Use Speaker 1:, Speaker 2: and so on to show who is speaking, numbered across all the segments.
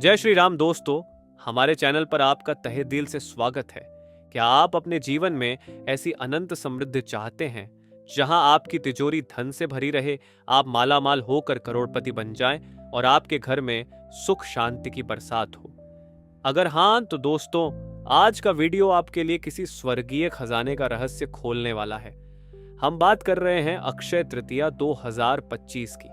Speaker 1: जय श्री राम दोस्तों, हमारे चैनल पर आपका तहे दिल से स्वागत है। क्या आप अपने जीवन में ऐसी अनंत समृद्धि चाहते हैं जहां आपकी तिजोरी धन से भरी रहे, आप मालामाल होकर करोड़पति बन जाएं और आपके घर में सुख शांति की बरसात हो? अगर हाँ तो दोस्तों, आज का वीडियो आपके लिए किसी स्वर्गीय खजाने का रहस्य खोलने वाला है। हम बात कर रहे हैं अक्षय तृतीया 2025 की,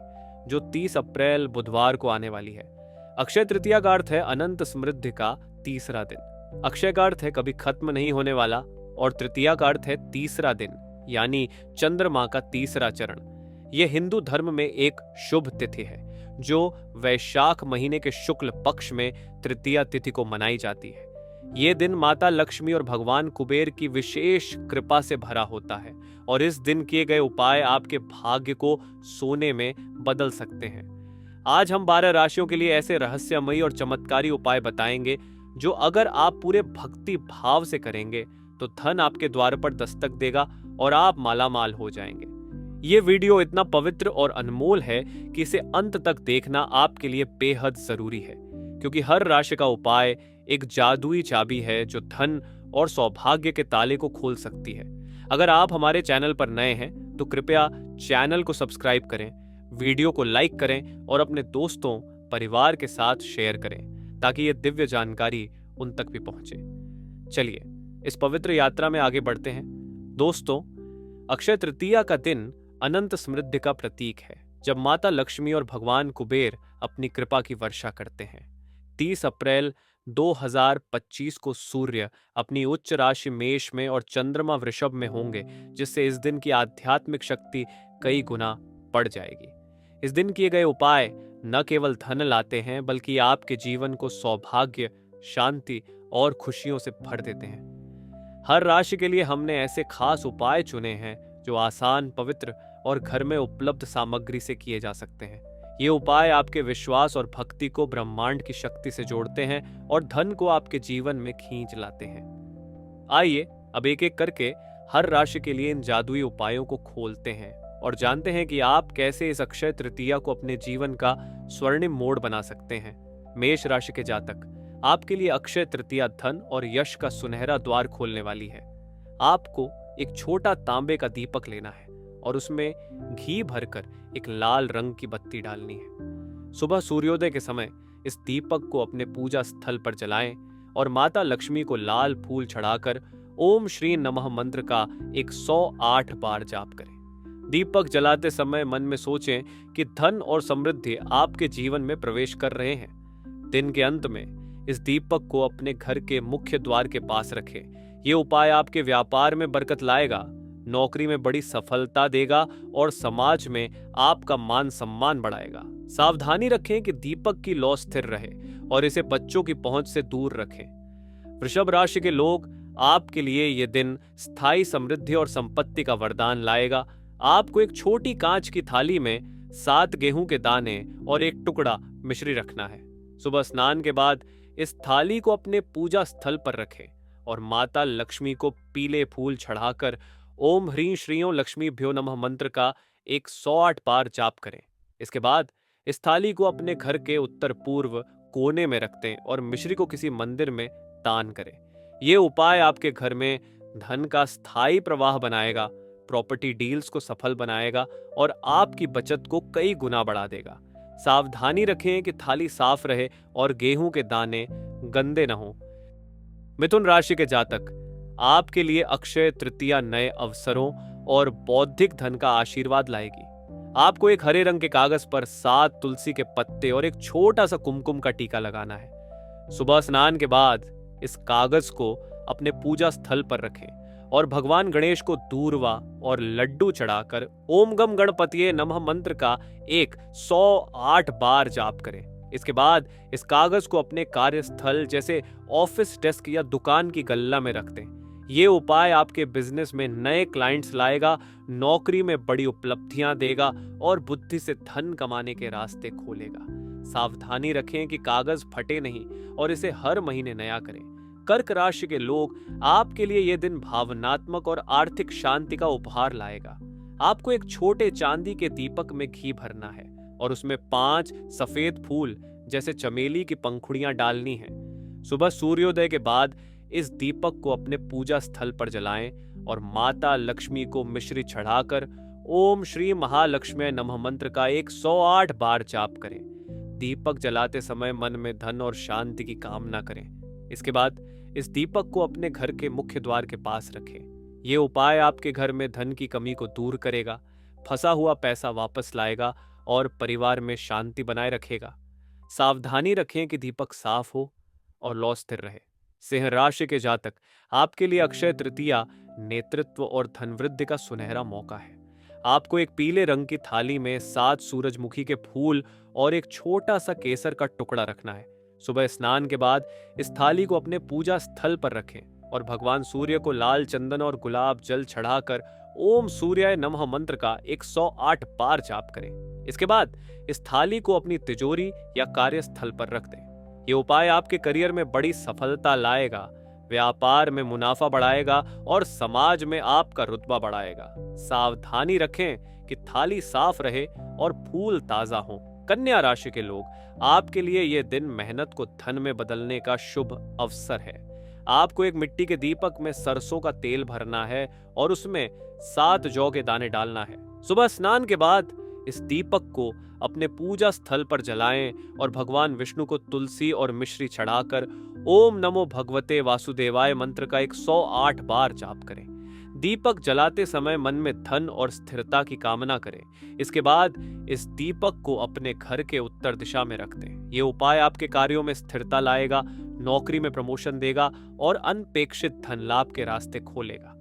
Speaker 1: जो 30 अप्रैल बुधवार को आने वाली है। अक्षय तृतीया का अर्थ है अनंत समृद्धि का तीसरा दिन। अक्षय का अर्थ है कभी खत्म नहीं होने वाला, और तृतीया का अर्थ है तीसरा दिन, यानी चंद्रमा का तीसरा चरण। यह हिंदू धर्म में एक शुभ तिथि है जो वैशाख महीने के शुक्ल पक्ष में तृतीया तिथि को मनाई जाती है। ये दिन माता लक्ष्मी और भगवान कुबेर की विशेष कृपा से भरा होता है, और इस दिन किए गए उपाय आपके भाग्य को सोने में बदल सकते हैं। आज हम 12 राशियों के लिए ऐसे रहस्यमयी और चमत्कारी उपाय बताएंगे जो अगर आप पूरे भक्ति भाव से करेंगे तो धन आपके द्वार पर दस्तक देगा और आप मालामाल हो जाएंगे। ये वीडियो इतना पवित्र और अनमोल है कि इसे अंत तक देखना आपके लिए बेहद जरूरी है, क्योंकि हर राशि का उपाय एक जादुई चाबी है जो धन और सौभाग्य के ताले को खोल सकती है। अगर आप हमारे चैनल पर नए हैं तो कृपया चैनल को सब्सक्राइब करें, वीडियो को लाइक करें और अपने दोस्तों परिवार के साथ शेयर करें ताकि ये दिव्य जानकारी उन तक भी पहुंचे। चलिए इस पवित्र यात्रा में आगे बढ़ते हैं। दोस्तों, अक्षय तृतीया का दिन अनंत समृद्धि का प्रतीक है, जब माता लक्ष्मी और भगवान कुबेर अपनी कृपा की वर्षा करते हैं। 30 अप्रैल 2025 को सूर्य अपनी उच्च राशि मेष में और चंद्रमा वृषभ में होंगे, जिससे इस दिन की आध्यात्मिक शक्ति कई गुना बढ़ जाएगी। इस दिन किए गए उपाय न केवल धन लाते हैं, बल्कि आपके जीवन को सौभाग्य, शांति और खुशियों से भर देते हैं। हर राशि के लिए हमने ऐसे खास उपाय चुने हैं जो आसान, पवित्र और घर में उपलब्ध सामग्री से किए जा सकते हैं। ये उपाय आपके विश्वास और भक्ति को ब्रह्मांड की शक्ति से जोड़ते हैं और धन को आपके जीवन में खींच लाते हैं। आइए अब एक एक करके हर राशि के लिए इन जादुई उपायों को खोलते हैं और जानते हैं कि आप कैसे इस अक्षय तृतीया को अपने जीवन का स्वर्णिम मोड़ बना सकते हैं। मेष राशि के जातक, आपके लिए अक्षय तृतीया धन और यश का सुनहरा द्वार खोलने वाली है। आपको एक छोटा तांबे का दीपक लेना है और उसमें घी भरकर एक लाल रंग की बत्ती डालनी है। सुबह सूर्योदय के समय इस दीपक को अपने पूजा स्थल पर जलाएं और माता लक्ष्मी को लाल फूल चढ़ाकर ओम श्री नमः मंत्र का 108 बार जाप करें। दीपक जलाते समय मन में सोचें कि धन और समृद्धि आपके जीवन में प्रवेश कर रहे हैं। दिन के अंत में इस दीपक को अपने घर के मुख्य द्वार के पास रखें। ये उपाय आपके व्यापार में बरकत लाएगा, नौकरी में बड़ी सफलता देगा और समाज में आपका मान सम्मान बढ़ाएगा। सावधानी रखें कि दीपक की लौ स्थिर रहे और इसे बच्चों की पहुंच से दूर रखें। वृषभ राशि के लोग, आपके लिए यह दिन स्थायी समृद्धि और संपत्ति का वरदान लाएगा। आपको एक छोटी कांच की थाली में 7 गेहूं के दाने और एक टुकड़ा मिश्री रखना है। सुबह स्नान के बाद इस थाली को अपने पूजा स्थल पर रखें और माता लक्ष्मी को पीले फूल चढ़ाकर ओम ह्रीं श्रीं लक्ष्मीभ्यो नमः मंत्र का 108 बार जाप करें। इसके बाद इस थाली को अपने घर के उत्तर पूर्व कोने में रख दें और मिश्री को किसी मंदिर में दान करें। ये उपाय आपके घर में धन का स्थायी प्रवाह बनाएगा, प्रॉपर्टी डील्स को सफल बनाएगा और आपकी बचत को कई गुना बढ़ा देगा। सावधानी रखें कि थाली साफ रहे और गेहूं के दाने गंदे न हों। मिथुन राशि के जातक, आपके लिए अक्षय तृतीया नए अवसरों और बौद्धिक धन का आशीर्वाद लाएगी। आपको एक हरे रंग के कागज पर 7 तुलसी के पत्ते और एक छोटा सा कुमकुम का टीका लगाना है। सुबह स्नान के बाद इस कागज को अपने पूजा स्थल पर रखें और भगवान गणेश को दूर्वा और लड्डू चढ़ाकर ओम गम गणपतिये नमः मंत्र का 108 बार जाप करें। इसके बाद इस कागज को अपने कार्यस्थल जैसे ऑफिस डेस्क या दुकान की गल्ला में रख दें। ये उपाय आपके बिजनेस में नए क्लाइंट्स लाएगा, नौकरी में बड़ी उपलब्धियां देगा और बुद्धि से धन कमाने के रास्ते खोलेगा। सावधानी रखें कि कागज फटे नहीं और इसे हर महीने नया करें। कर्क राशि के लोग, आपके लिए यह दिन भावनात्मक और आर्थिक शांति का उपहार लाएगा। आपको एक छोटे चांदी के दीपक में घी भरना है और उसमें 5 सफेद फूल जैसे चमेली की पंखुड़ियां डालनी है। सुबह सूर्योदय के बाद इस दीपक को अपने पूजा स्थल पर जलाएं और माता लक्ष्मी को मिश्री चढ़ाकर ओम श्री महालक्ष्मी नमः मंत्र का 108 बार जाप करें। दीपक जलाते समय मन में धन और शांति की कामना करें। इसके बाद इस दीपक को अपने घर के मुख्य द्वार के पास रखें। ये उपाय आपके घर में धन की कमी को दूर करेगा, फंसा हुआ पैसा वापस लाएगा और परिवार में शांति बनाए रखेगा। सावधानी रखें कि दीपक साफ हो और लौ स्थिर रहे। सिंह राशि के जातक, आपके लिए अक्षय तृतीया नेतृत्व और धनवृद्धि का सुनहरा मौका है। आपको एक पीले रंग की थाली में 7 सूरजमुखी के फूल और एक छोटा सा केसर का टुकड़ा रखना है। सुबह स्नान के बाद इस थाली को अपने पूजा स्थल पर रखें और भगवान सूर्य को लाल चंदन और गुलाब जल चढ़ाकर ओम सूर्याय नमः मंत्र का 108 बार जाप करें। इसके बाद इस थाली को अपनी तिजोरी या कार्यस्थल पर रख दें। ये उपाय आपके करियर में बड़ी सफलता लाएगा, व्यापार में मुनाफा बढ़ाएगा और समाज में आपका रुतबा बढ़ाएगा। सावधानी रखें कि थाली साफ रहे और फूल ताजा हों। कन्या राशि के लोग, आपके लिए यह दिन मेहनत को धन में बदलने का शुभ अवसर है। आपको एक मिट्टी के दीपक में सरसों का तेल भरना है और उसमें 7 जौ के दाने डालना है। सुबह स्नान के बाद इस दीपक को अपने पूजा स्थल पर जलाएं और भगवान विष्णु को तुलसी और मिश्री चढ़ाकर ओम नमो भगवते वासुदेवाय मंत्र का 108 बार जाप करें। दीपक जलाते समय मन में धन और स्थिरता की कामना करें। इसके बाद इस दीपक को अपने घर के उत्तर दिशा में रख दें। ये उपाय आपके कार्यों में स्थिरता लाएगा, नौकरी में प्रमोशन देगा और अनपेक्षित धन लाभ के रास्ते खोलेगा।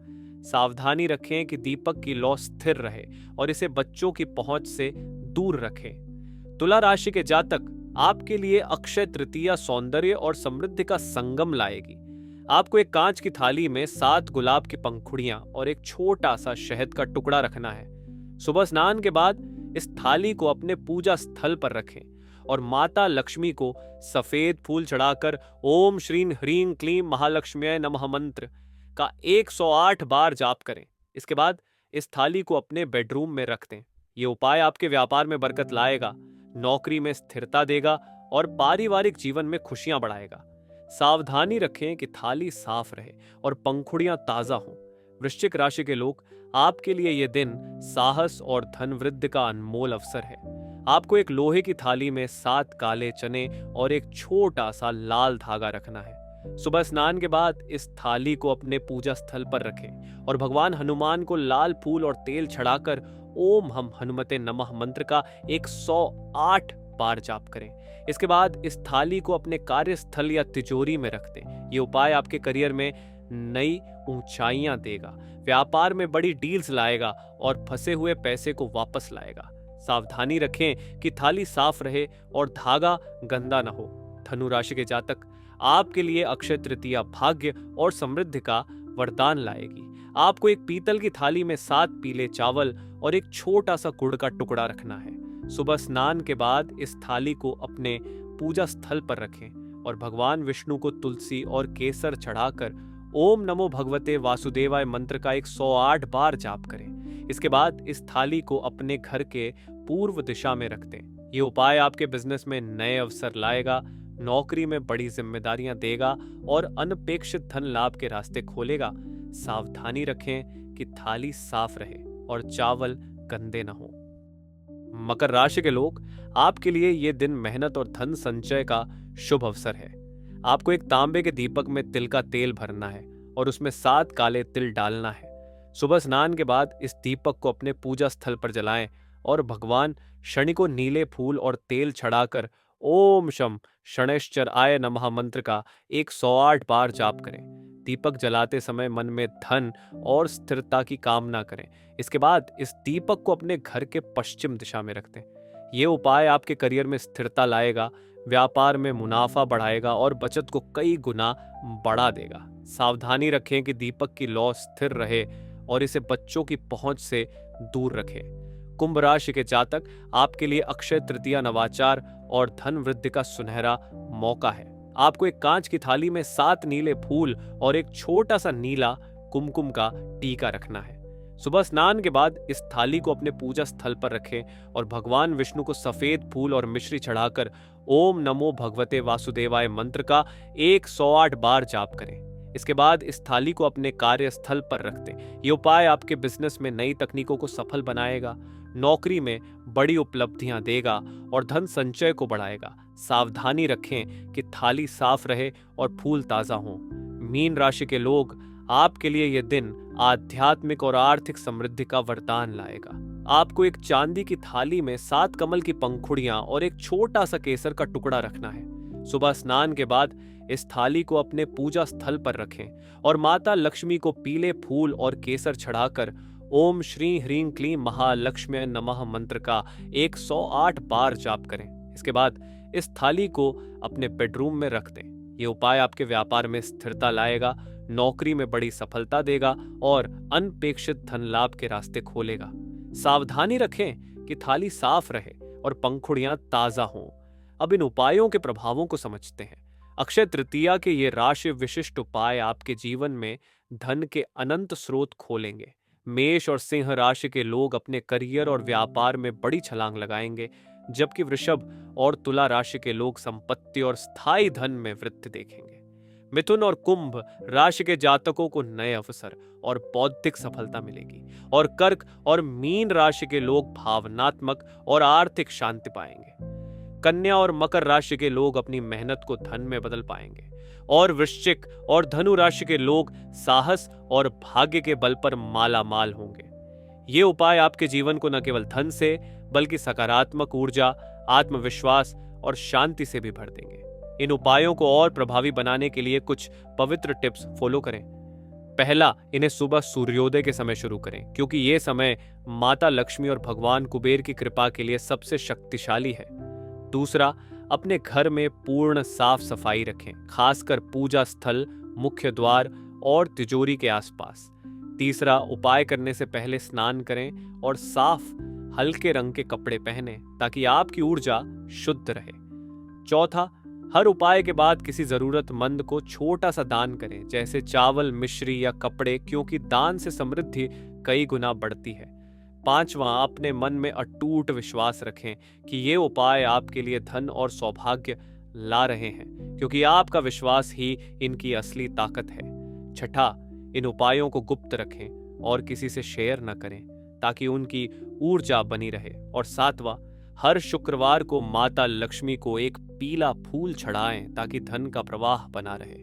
Speaker 1: सावधानी रखें कि दीपक की लौ स्थिर रहे और इसे बच्चों की पहुंच से दूर रखें। तुला राशि के जातक, आपके लिए अक्षय तृतीया सौंदर्य और समृद्धि का संगम लाएगी। आपको एक कांच की थाली में 7 गुलाब की पंखुड़ियां और एक छोटा सा शहद का टुकड़ा रखना है। सुबह स्नान के बाद इस थाली को अपने पूजा स्थल पर रखें और माता लक्ष्मी को सफेद फूल चढ़ाकर ओम श्रीं ह्रीं क्लीं महालक्ष्म्यै नमः मंत्र का 108 बार जाप करें। इसके बाद इस थाली को अपने बेडरूम में रख दें। ये उपाय आपके व्यापार में बरकत लाएगा, नौकरी में स्थिरता देगा और पारिवारिक जीवन में खुशियां बढ़ाएगा। सावधानी रखें कि थाली साफ रहे और पंखुड़ियां ताजा हों। वृश्चिक राशि के लोग, आपके लिए यह दिन साहस और धन वृद्धि का अनमोल अवसर है। आपको एक लोहे की थाली में 7 काले चने और एक छोटा सा लाल धागा रखना है। सुबह स्नान के बाद इस थाली को अपने पूजा स्थल पर रखें और भगवान हनुमान को लाल फूल और तेल चढ़ाकर ओम हम हनुमते नमः मंत्र का 108 बार जाप करें। इसके बाद इस थाली को अपने कार्यस्थल या तिजोरी में रख दें। ये उपाय आपके करियर में नई ऊंचाइयां देगा, व्यापार में बड़ी डील्स लाएगा और फंसे हुए पैसे को वापस लाएगा। सावधानी रखें कि थाली साफ रहे और धागा गंदा न हो। धनु राशि के जातक, आपके लिए अक्षय तृतीया भाग्य और समृद्धि का वरदान लाएगी। आपको एक पीतल की थाली में 7 पीले चावल और एक छोटा सा गुड़ का टुकड़ा रखना है। सुबह स्नान के बाद इस थाली को अपने पूजा स्थल पर रखें और भगवान विष्णु को तुलसी और केसर चढ़ाकर ओम नमो भगवते वासुदेवाय मंत्र का 108 बार जाप करें। इसके बाद इस थाली को अपने घर के पूर्व दिशा में रख दें। ये उपाय आपके बिजनेस में नए अवसर लाएगा, नौकरी में बड़ी जिम्मेदारियां देगा और अनपेक्षित धन लाभ के रास्ते खोलेगा। सावधानी रखें कि थाली साफ रहे और चावल गंदे न हो। मकर राशि के लोग, आपके लिए यह दिन मेहनत और धन संचय का शुभ अवसर है। आपको एक तांबे के दीपक में तिल का तेल भरना है और उसमें 7 काले तिल डालना है। सुबह स्नान के बाद इस दीपक को अपने पूजा स्थल पर जलाएं और भगवान शनि को नीले फूल और तेल चढ़ाकर ओम शम शनैश्चराय नमः मंत्र का 108 बार जाप करें। दीपक जलाते समय मन में धन और स्थिरता की कामना करें। इसके बाद इस दीपक को अपने घर के पश्चिम दिशा में रख दें। ये उपाय आपके करियर में स्थिरता लाएगा, व्यापार में मुनाफा बढ़ाएगा और बचत को कई गुना बढ़ा देगा। सावधानी रखें कि दीपक की लौ स्थिर रहे और इसे बच्चों की पहुंच से दूर रखें। कुंभ राशि के जातक, आपके लिए अक्षय तृतीया नवाचार और धन वृद्धि का सुनहरा मौका है। आपको एक कांच की थाली में 7 नीले फूल और एक छोटा सा नीला कुमकुम का टीका रखना है। सुबह स्नान के बाद इस थाली को अपने पूजा स्थल पर रखें और भगवान विष्णु को सफेद फूल और मिश्री चढ़ाकर ओम नमो भगवते वासुदेवाय मंत्र का 108 बार जाप करें। इसके बाद इस थाली को अपने कार्यस्थल पर रख दें। ये उपाय आपके बिजनेस में नई तकनीकों को सफल बनाएगा, नौकरी में बड़ी उपलब्धियां देगा और धन संचय को बढ़ाएगा। सावधानी रखें कि थाली साफ रहे और फूल ताजा हों। मीन राशि के लोग, आपके लिए यह दिन आध्यात्मिक और आर्थिक समृद्धि का वरदान लाएगा। आपको एक चांदी की थाली में 7 कमल की पंखुड़ियां और एक छोटा सा केसर का टुकड़ा रखना है। सुबह स्नान के बाद इस थाली को अपने पूजा स्थल पर रखें और माता लक्ष्मी को पीले फूल और केसर चढ़ाकर ओम श्री ह्रीं क्लीं महालक्ष्म्यै नमः मंत्र का 108 बार जाप करें। इसके बाद इस थाली को अपने बेडरूम में रख दें। ये उपाय आपके व्यापार में स्थिरता लाएगा, नौकरी में बड़ी सफलता देगा और अनपेक्षित धन लाभ के रास्ते खोलेगा। सावधानी रखें कि थाली साफ रहे और पंखुड़ियां ताजा हों। अब इन उपायों के प्रभावों को समझते हैं। अक्षय तृतीया के ये राशि विशिष्ट उपाय आपके जीवन में धन के अनंत स्रोत खोलेंगे। मेष और सिंह राशि के लोग अपने करियर और व्यापार में बड़ी छलांग लगाएंगे, जबकि वृषभ और तुला राशि के लोग संपत्ति और स्थायी धन में वृद्धि देखेंगे। मिथुन और कुंभ राशि के जातकों को नए अवसर और बौद्धिक सफलता मिलेगी और कर्क और मीन राशि के लोग भावनात्मक और आर्थिक शांति पाएंगे। कन्या और मकर राशि के लोग अपनी मेहनत को धन में बदल पाएंगे और वृश्चिक और धनु राशि के लोग साहस और भाग्य के बल पर माला माल होंगे। ये उपाय आपके जीवन को न केवल धन से बल्कि सकारात्मक ऊर्जा, आत्मविश्वास और शांति से भी भर देंगे। इन उपायों को और प्रभावी बनाने के लिए कुछ पवित्र टिप्स फॉलो करें। पहला, इन्हें सुबह सूर्योदय के समय शुरू करें, क्योंकि यह समय माता लक्ष्मी और भगवान कुबेर की कृपा के लिए सबसे शक्तिशाली है। दूसरा, अपने घर में पूर्ण साफ सफाई रखें, खासकर पूजा स्थल, मुख्य द्वार और तिजोरी के आसपास। तीसरा, उपाय करने से पहले स्नान करें और साफ हल्के रंग के कपड़े पहनें ताकि आपकी ऊर्जा शुद्ध रहे। चौथा, हर उपाय के बाद किसी जरूरतमंद को छोटा सा दान करें, जैसे चावल, मिश्री या कपड़े, क्योंकि दान से समृद्धि कई गुना बढ़ती है। पांचवा, अपने मन में अटूट विश्वास रखें कि ये उपाय आपके लिए धन और सौभाग्य ला रहे हैं, क्योंकि आपका विश्वास ही इनकी असली ताकत है। छठा, इन उपायों को गुप्त रखें और किसी से शेयर न करें ताकि उनकी ऊर्जा बनी रहे। और सातवां, हर शुक्रवार को माता लक्ष्मी को एक पीला फूल चढ़ाएं ताकि धन का प्रवाह बना रहे।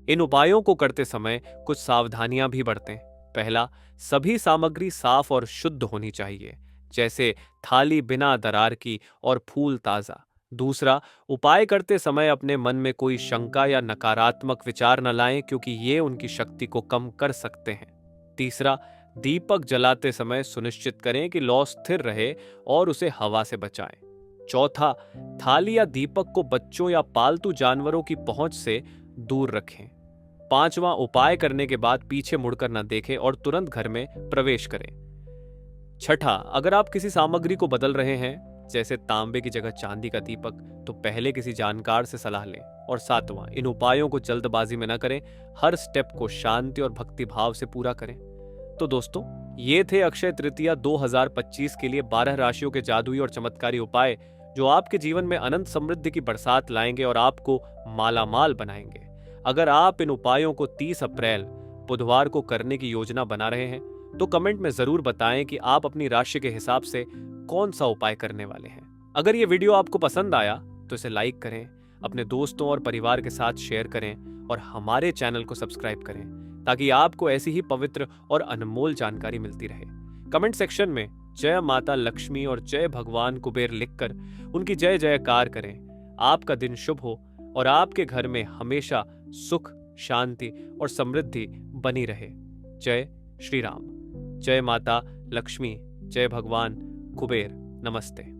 Speaker 1: इन उपायों को करते समय कुछ सावधानियां भी बरतें। पहला, सभी सामग्री साफ और शुद्ध होनी चाहिए, जैसे थाली बिना दरार की और फूल ताजा। दूसरा, उपाय करते समय अपने मन में कोई शंका या नकारात्मक विचार न लाएं, क्योंकि ये उनकी शक्ति को कम कर सकते हैं। तीसरा, दीपक जलाते समय सुनिश्चित करें कि लौ स्थिर रहे और उसे हवा से बचाएं। चौथा, थाली या दीपक को बच्चों या पालतू जानवरों की पहुंच से दूर रखें। पांचवा, उपाय करने के बाद पीछे मुड़कर न देखें और तुरंत घर में प्रवेश करें। छठा, अगर आप किसी सामग्री को बदल रहे हैं, जैसे तांबे की जगह चांदी का दीपक, तो पहले किसी जानकार से सलाह लें। और सातवां, इन उपायों को जल्दबाजी में न करें, हर स्टेप को शांति और भक्ति भाव से पूरा करें। तो दोस्तों, ये थे अक्षय तृतीया 2025 के लिए 12 राशियों के जादुई और चमत्कारी उपाय, जो आपके जीवन में अनंत समृद्धि की बरसात लाएंगे और आपको मालामाल बनाएंगे। अगर आप इन उपायों को 30 अप्रैल बुधवार को करने की योजना बना रहे हैं, तो कमेंट में जरूर बताएं कि आप अपनी राशि के हिसाब से कौन सा उपाय करने वाले हैं। अगर ये वीडियो आपको पसंद आया तो इसे लाइक करें, अपने दोस्तों और परिवार के साथ शेयर करें और हमारे चैनल को सब्सक्राइब करें, ताकि आपको ऐसी ही पवित्र और अनमोल जानकारी मिलती रहे। कमेंट सेक्शन में जय माता लक्ष्मी और जय भगवान कुबेर लिखकर उनकी जय जयकार करें। आपका दिन शुभ हो और आपके घर में हमेशा सुख, शांति और समृद्धि बनी रहे। जय श्री राम। जय माता लक्ष्मी, जय भगवान कुबेर। नमस्ते।